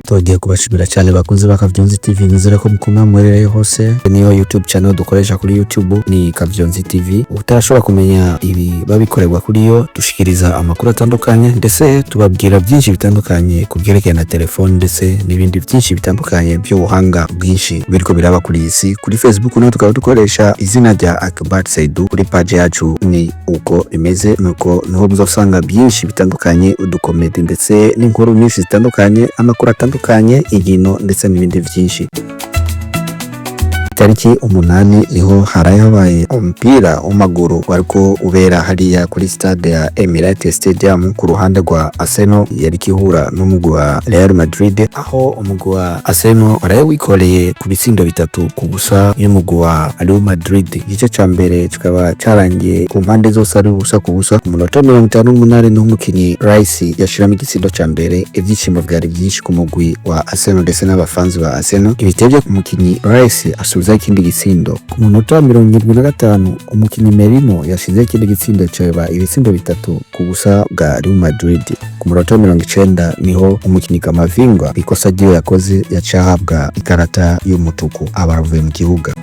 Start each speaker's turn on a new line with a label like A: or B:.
A: Tugiye kubashimira cyane bakunze bakavyonzi TV, nizere ko mukuma mwereye hose. Niyo YouTube channel dukoresha kuri YouTube ni Kavyonzi TV. Utarashobora kumenya ibi babikorerwa kuri yo, dushikiriza amakuru atandukanye ndetse tubabwira byinshi bitandukanye kubyerekeye na telefone ndetse n'ibindi byinshi bitandukanye by'ubuhanga bwinshi biriko biraba kuri isi. Kuri Facebook no tukaba dukoresha izina rya Akbar Saidu, kuri page yacu ni uko imeze, nuko niho muzosanga byinshi bitandukanye, udukomedi ndetse n'inkuru nyinshi zitandukanye, amakuru atandukanye, inkino ndetse n'ibindi byinshi. Tariki 8 niho harayabaye umupira w'amaguru wariko ubera hariya kuri stade ya Emirates Stadium ku ruhande rwa Arsenal yari kihura n'umugwi wa Realmadrid, aho umugwi wa Arsenal warawikoreye ku bitsindo 3 ku busa y'umugwi wa Realmadrid. Igice ca mbere kikaba carangiye ku mpande zose ari ubusa ku busa. Ku munota 58 n'umukinyi Rice yashiramo igitsindo ca mbere, ivyishimo vyari byinshi ku mugwi wa Arsenal ndetse n'abafanzi ba Arsenal. Ibitevye ku mukinyi Rice asubiza ikindi gitsindo ku munota 75, umukinyi Merino yashize ikindi gitsindo ceba ibitsindo 3 ku busa bwa Real Madrid. Ku munota 90 niho umukinyi Kamavinga ikosa ryo yakoze yacahabwa ikarata y'umutuku abavuye mu kibuga.